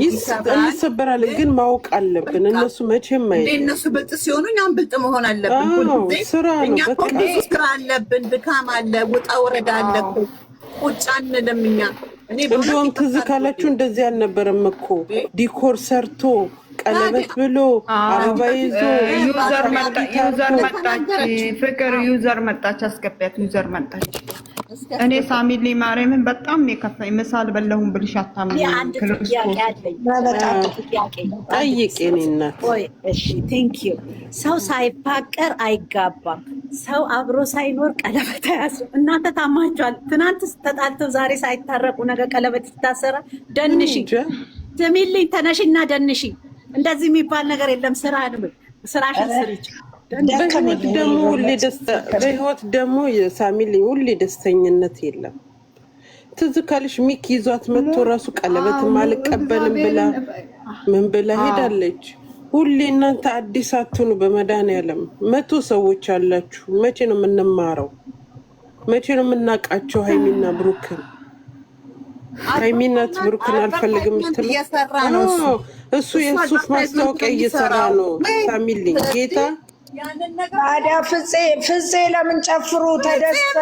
ይሰበራል። ግን ማወቅ አለብን። እነሱ መቼም እነሱ ብልጥ ሲሆኑ እኛም ብልጥ መሆን አለብን። ስራ ነው በቃ ስራ አለብን። ድካም አለ፣ ውጣ ወረዳ አለ። ቁጭ አንልም እኛ። እንደውም ትዝ ካላችሁ እንደዚህ አልነበረም እኮ ዲኮር ሰርቶ ቀለበት ብሎ አበባ ይዞ ዩዘር መጣች። ፍቅር ዩዘር መጣች። አስገቢያት። ዩዘር መጣች። እኔ ሳሚሊ ማርያምን በጣም የከፋኝ ምሳል በለሁም ብልሽ አታምኝ። አንድ ጥያቄ አለኝ። በጣም ጥያቄ ጠይቄ እኔ እናት። እሺ ቴንክ ዩ። ሰው ሳይፋቀር አይጋባም። ሰው አብሮ ሳይኖር ቀለበት አያስርም። እናንተ ታማችኋል። ትናንት ተጣልተው ዛሬ ሳይታረቁ ነገ ቀለበት ይታሰራል። ደንሺ ስሚልኝ፣ ተነሽና ደንሺ። እንደዚህ የሚባል ነገር የለም። ስራሽን ስሪ። በህይወት ደግሞ ሁሌ ደስታ፣ በህይወት ደግሞ የሳሚሊ ሁሌ ደስተኝነት የለም። ትዝ ካልሽ ሚኪ ይዟት መጥቶ ራሱ ቀለበትም አልቀበልም ብላ ምን ብላ ሄዳለች። ሁሌ እናንተ አዲስ አትሆኑ። በመድኃኒዓለም 100 ሰዎች አላችሁ። መቼ ነው የምንማረው? መቼ ነው የምናውቃቸው? ሀይሚና ብሩክን ሃይሚናት ብሩክን አልፈልግም ስትል እሱ የሱፍ ማስታወቂያ እየሰራ ነው። ሳሚሊ ጌታ ታዲያ ፍፄ ለምን ጨፍሩ ተደሰቱ?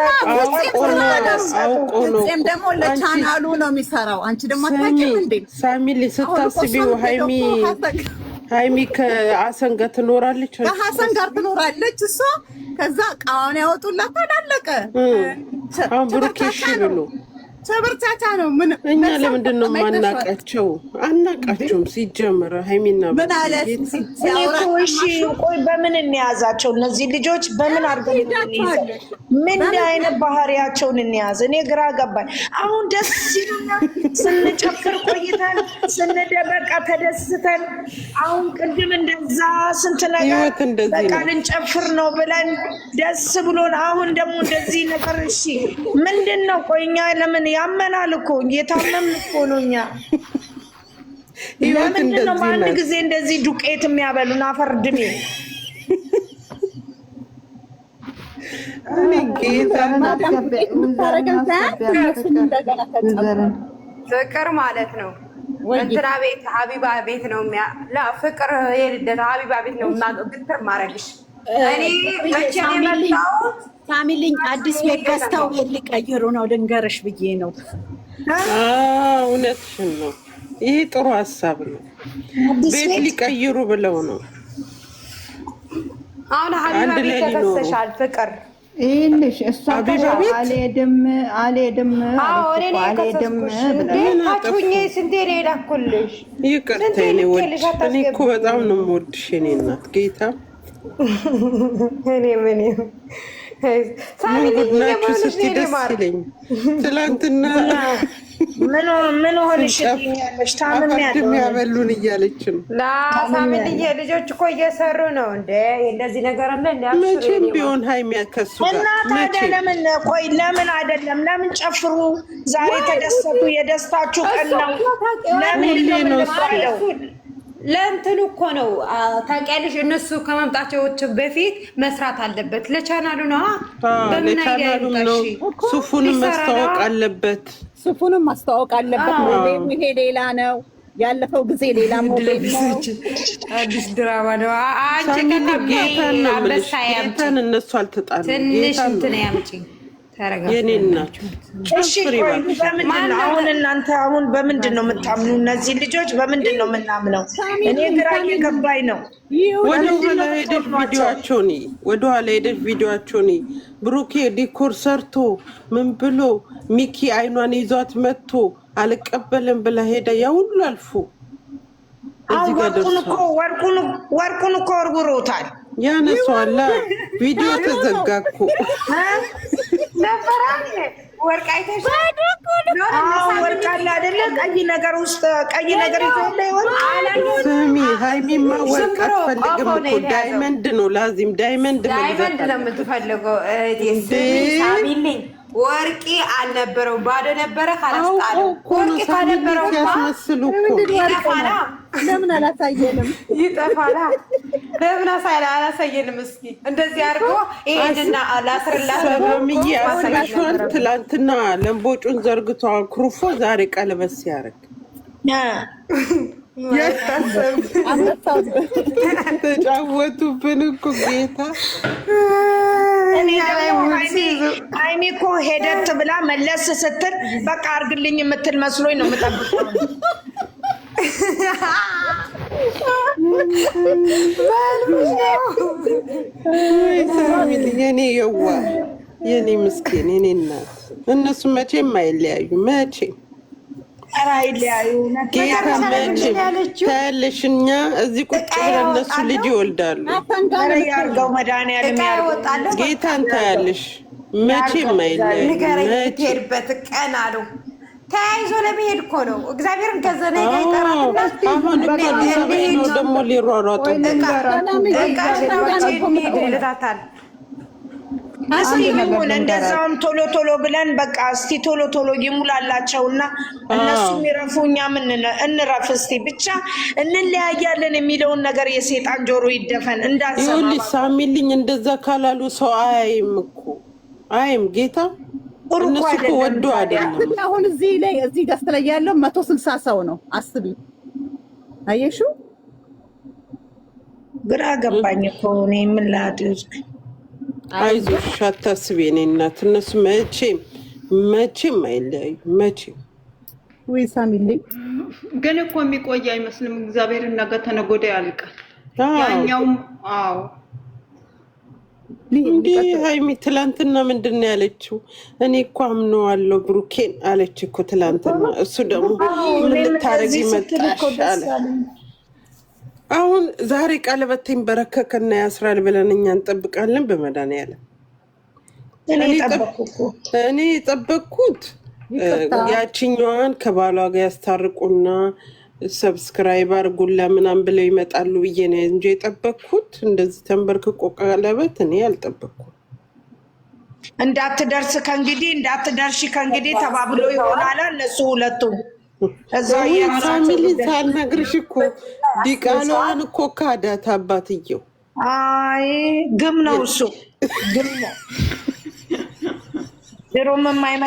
አውቆ ነው። ደግሞ ለቻናሉ ነው የሚሰራው። አንቺ ደግሞ አታውቂም እንዴ? ሳሚሊ ስታስቢው ሃይሚ ከሀሰን ጋር ትኖራለች። ከሀሰን ጋር ትኖራለች እሷ። ከዛ እቃዋን ያወጡላታል። አለቀ። አሁን ብሩክ እሺ ብሎ ሰብርቻቻ ነው። ምን እኛ ለምንድን ነው ማናቃቸው? አናቃቸውም ሲጀምር። ሃይሚና ምን አለ እሺ፣ ቆይ በምን እንያዛቸው? እነዚህ ልጆች በምን አድርገን እንይዛቸው? ምን አይነት ባህሪያቸውን እንያዝ? እኔ ግራ ገባኝ። አሁን ደስ ይሉኛል። ስንጨፍር ቆይተን ስንደበቃ ተደስተን፣ አሁን ቅድም እንደዛ ስንት ነገር በቃ ልንጨፍር ነው ብለን ደስ ብሎን፣ አሁን ደግሞ እንደዚህ ነገር። እሺ ምንድን ነው? ቆይ እኛ ለምን ያመናል እኮ እየታመምን እኮ ነው እኛ። ለምንድን ነው በአንድ ጊዜ እንደዚህ ዱቄት የሚያበሉን? አፈር ድሜ ፍቅር ማለት ነው እንትና ቤት ሀቢባ ቤት ነው ፍቅር የልደት ሀቢባ ቤት ነው ግትር ማረግሽ። እኔ መቼ ነው የመጣሁት? ፋሚሊኝ አዲስ ቤት ገዝተው ሊቀይሩ ነው ልንገርሽ ብዬ ነው። እውነትሽን ነው። ይሄ ጥሩ ሀሳብ ነው። ቤት ሊቀይሩ ብለው ነው። አሁን ሀቢባ ቤት ተፈሰሻል። ፍቅር ይልሽ እሷ አልሄድም ታችሁኝ ስንቴ ነው የላኩልሽ? ይቅርታ እኔ እኮ በጣም ነው የምወድሽ የእኔ እናት ጌታ። እኔ ምን ናችሁ ስቲ ደስ ይለኝ። ትላንትና ምን ሆንሽ ታምም ያበሉን እያለች ነው። ሳሚልዬ ልጆች እኮ እየሰሩ ነው እንደ እንደዚህ ነገር አለ እንደ መቼም ቢሆን ሃይሚ ያከሱ እና ታዲያ ለምን ቆይ ለምን አይደለም? ለምን ጨፍሩ? ዛሬ ተደሰቱ። የደስታችሁ ቀን ነው። ለምን ነው ለእንትኑ እኮ ነው ታውቂያለሽ። እነሱ ከመምጣቸው በፊት መስራት አለበት። ለቻናሉ ነው። በምን አይዲያ ነው? ሱፉንም ማስተዋወቅ አለበት። ሱፉንም ማስተዋወቅ አለበት። ሞዴሉ ይሄ ሌላ ነው። ያለፈው ጊዜ ሌላ ሞዴል ነው። አዲስ ድራማ ነው። አንቺ ከታገኝ አበሳያም እነሱ አልተጣሉ። ትንሽ እንትን ያምጪ እሺ አሁን እናንተ አሁን በምንድን ነው የምታምኑ? እነዚህ ልጆች በምንድን ነው የምናምነው? እኔ ግራ እየገባኝ ነው። ወደኋላ ሄደሽ ቪዲዮአቸውን ብሩኬ ዲኮር ሰርቶ ምን ብሎ ሚኪ አይኗን ይዟት መጥቶ አልቀበልም ብላ ሄዳ ያ ሁሉ አልፎ ወርቁን እኮ ወርውሮታል። ያነሷላ ቪዲዮ ተዘጋኩ ነበር ወርቅ አይተሽ ወርቅ አለ አይደለ? ቀይ ነገር ውስጥ ቀይ ነገር ይዘለ ስሚ፣ ሃይሚማ ወርቅ አትፈልግም እኮ ዳይመንድ ነው። ላዚም ዳይመንድ ነው የምትፈልገው። ሳሚልኝ ወርቂ አልነበረው ባዶ ነበረ። ካላስጣለ ወርቂ ካነበረው ያስመስሉ እኮ ለምን አላሳየንም? ይጠፋላ። ለምን አላሳየንም? እስኪ እንደዚህ አድርጎ ይሄንና ላስርላት ሰላምዬ ትላንትና ለምቦጩን ዘርግቶ አክሩፎ ዛሬ ቀለበት ሲያደርግ ተጫወቱብን እኮ ጌታ። ሀይሚ እኮ ሄደት ብላ መለስ ስትል በቃ አርግልኝ የምትል መስሎኝ ነው የምጠብቀው። የኔ የዋ የኔ ምስኪን የኔ እናት እነሱ መቼም አይለያዩ መቼም ጌታ መቼም ታያለሽ። እኛ እዚህ ቁጭ ብለን እነሱ ልጅ ይወልዳሉ። ጌታን ታያለሽ። መቼም አይለያዩ። ሄድበት ቀን አሉ ተያይዞ ለመሄድ እኮ ነው። እግዚአብሔርን ከዘነ ይቀራልና አሁን ነው ደግሞ ሊሯሯጡ ይልታታል። እስቲ ሆነ እንደዛውም ቶሎ ቶሎ ብለን በቃ እስቲ ቶሎ ቶሎ ይሙላላቸውና እነሱ ይረፉ፣ እኛም እንረፍ። እስቲ ብቻ እንለያያለን የሚለውን ነገር የሴጣን ጆሮ ይደፈን እንዳንሰማ። ይኸውልሽ ሳሚልኝ እንደዛ ካላሉ ሰው አያይም እኮ አይም ጌታ እነሱ እኮ ወዶ አይደለም። አሁን እዚህ ላይ እዚህ ደስ ላይ ያለው 160 ሰው ነው። አስቢ አየሽው? ግራ ገባኝ እኮ እኔ ምን ላድርግ? አይዞሽ አታስቢ የኔ እናት። እነሱ መቼም አይለያዩ መቼም። ወይ ሳሚልኝ ግን እኮ የሚቆይ አይመስልም። እግዚአብሔርን ነገ ተነገ ወዲያ ያልቃል። ያኛውም አዎ እንዴ ሃይሚ ትላንትና ምንድን ነው ያለችው? እኔ እኮ አምነዋለሁ ብሩኬን አለች እኮ ትላንትና። እሱ ደግሞ ምን ልታረጊ መጣሽ አለ። አሁን ዛሬ ቀለበቴን በረከከና ያስራል ብለን እኛ እንጠብቃለን። በመድኃኒዓለም እኔ የጠበቅኩት ያችኛዋን ከባሏ ጋር ያስታርቁና ሰብስክራይብ አድርጉላ ምናምን ብለው ይመጣሉ ብዬ ነው እንጂ የጠበቅኩት እንደዚህ ተንበርክቆ ቀለበት እኔ አልጠበቅኩም። እንዳትደርስ ከእንግዲህ ተባብሎ ይሆናል እነሱ ሁለቱም። ፋሚሊ ሳልነግርሽ እኮ ዲቃላዋን እኮ ካዳት አባትየው። አይ ግም ነው እሱ ግም ነው ድሮም የማይመ